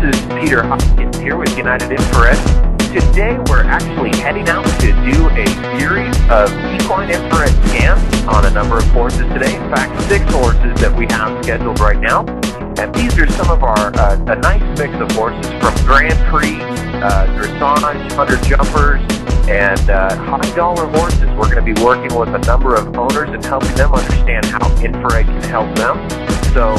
This is Peter Hopkins here with United Infrared. Today we're actually heading out to do a series of equine infrared scans on a number of horses today. In fact, 6 horses that we have scheduled right now. And these are some of our, a nice mix of horses from Grand Prix, dressage, hunter jumpers, and high-dollar horses. We're going to be working with a number of owners and helping them understand how infrared can help them. So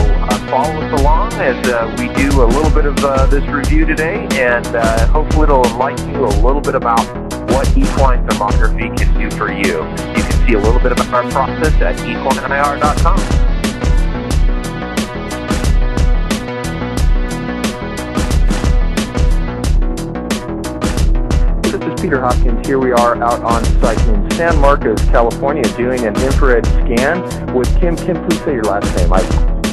follow us along as we do a little bit of this review today, and hopefully it'll enlighten you a little bit about what equine thermography can do for you. You can see a little bit about our process at equineir.com. Peter Hopkins. Here we are out on site in San Marcos, California, doing an infrared scan with Kim. Kim, please say your last name.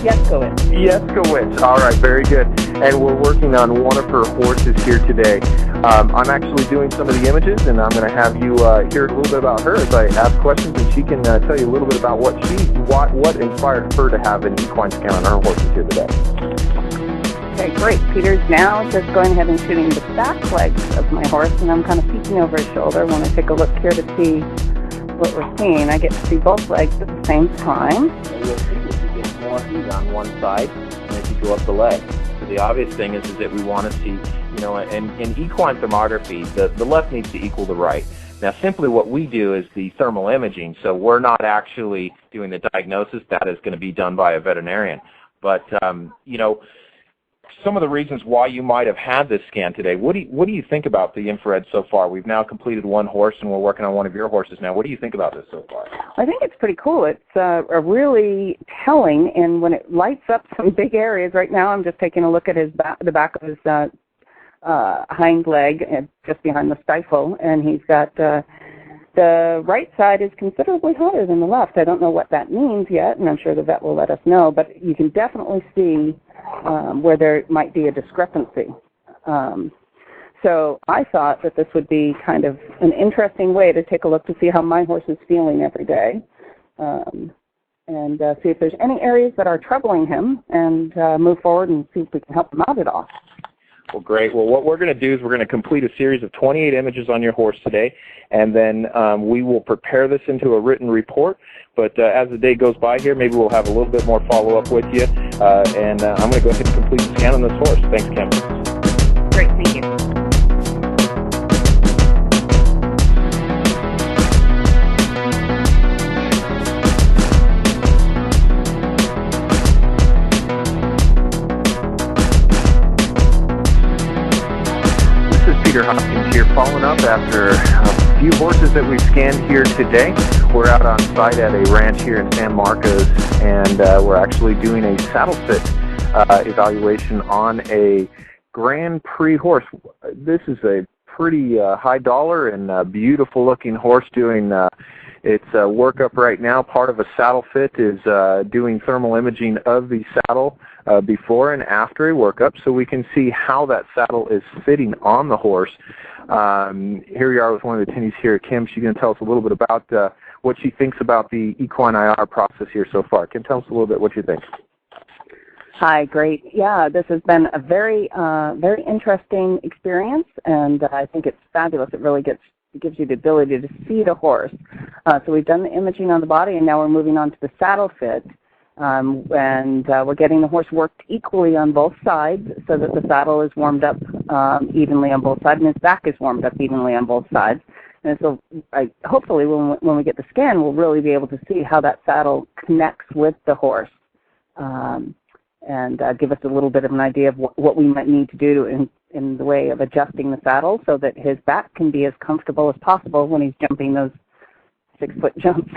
Yeskowitz. Yeskowitz. All right, very good. And we're working on one of her horses here today. I'm actually doing some of the images, and I'm going to have you hear a little bit about her as I ask questions, and she can tell you a little bit about what inspired her to have an equine scan on her horses here today. Okay, great. Peter's now just going ahead and shooting the back legs of my horse, and I'm kind of peeking over his shoulder when I take a look here to see what we're seeing. I get to see both legs at the same time. And you'll see that you get more heat on one side as you go up the leg. So the obvious thing is that we want to see, you know, in equine thermography, the left needs to equal the right. Now, simply what we do is the thermal imaging, so we're not actually doing the diagnosis. That is going to be done by a veterinarian. But, you know, some of the reasons why you might have had this scan today. What do you think about the infrared so far? We've now completed one horse, and we're working on one of your horses now. What do you think about this so far? I think it's pretty cool. It's a really telling, and when it lights up some big areas. Right now, I'm just taking a look at his the back of his hind leg, just behind the stifle, and he's got the right side is considerably hotter than the left. I don't know what that means yet, and I'm sure the vet will let us know, but you can definitely see where there might be a discrepancy. So I thought that this would be kind of an interesting way to take a look to see how my horse is feeling every day, and see if there's any areas that are troubling him, and move forward and see if we can help him out at all. Well, great. Well, what we're going to do is we're going to complete a series of 28 images on your horse today, and then we will prepare this into a written report. But as the day goes by here, maybe we'll have a little bit more follow-up with you, and I'm going to go ahead and complete the scan on this horse. Thanks, Kim. Great. Thank you. Peter Hopkins here, following up after a few horses that we've scanned here today. We're out on site at a ranch here in San Marcos, and we're actually doing a saddle fit evaluation on a Grand Prix horse. This is a pretty high dollar and beautiful looking horse doing its workup right now. Part of a saddle fit is doing thermal imaging of the saddle before and after a workup, so we can see how that saddle is fitting on the horse. Here we are with one of the attendees here, Kim. She's going to tell us a little bit about what she thinks about the Equine IR process here so far. Kim, tell us a little bit what you think. Hi, great. Yeah, this has been a very, very interesting experience, and I think it's fabulous. It really gives you the ability to see the horse. So we've done the imaging on the body, and now we're moving on to the saddle fit. And we're getting the horse worked equally on both sides so that the saddle is warmed up evenly on both sides, and his back is warmed up evenly on both sides. And so hopefully when we get the scan, we'll really be able to see how that saddle connects with the horse, and give us a little bit of an idea of what we might need to do in the way of adjusting the saddle so that his back can be as comfortable as possible when he's jumping those 6-foot jumps.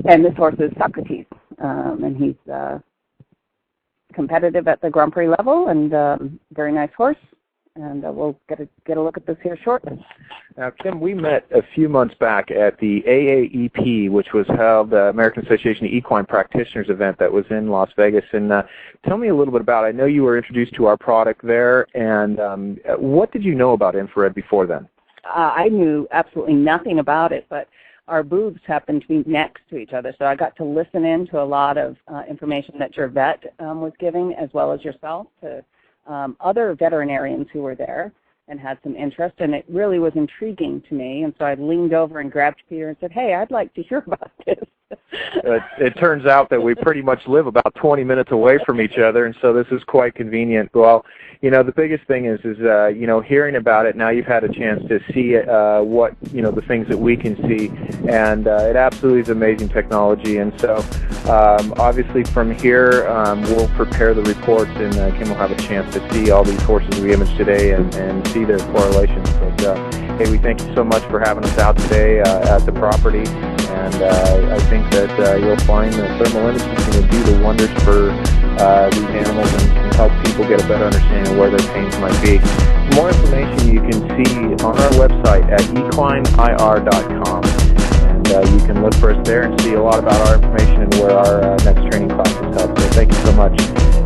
And this horse is Socrates, and he's competitive at the Grand Prix level, and very nice horse. And we'll get a look at this here shortly. Now, Kim, we met a few months back at the AAEP, which was held, the American Association of Equine Practitioners event that was in Las Vegas. And tell me a little bit about it. I know you were introduced to our product there, and what did you know about infrared before then? I knew absolutely nothing about it, but our booths happened to be next to each other, so I got to listen in to a lot of information that your vet was giving, as well as yourself, to other veterinarians who were there and had some interest, and it really was intriguing to me. And so I leaned over and grabbed Peter and said, hey, I'd like to hear about this. It turns out that we pretty much live about 20 minutes away from each other, and so this is quite convenient. Well, you know, the biggest thing is you know, hearing about it. Now you've had a chance to see what, you know, the things that we can see, and it absolutely is amazing technology. And so obviously from here we'll prepare the reports, and Kim will have a chance to see all these horses we imaged today and see their correlations. But hey, we thank you so much for having us out today at the property, and I think that you'll find that thermal imaging is going to do the wonders for these animals and help people get a better understanding of where their pains might be. For more information you can see on our website at equineir.com, and you can look for us there and see a lot about our information and where our next training class is held. So thank you so much.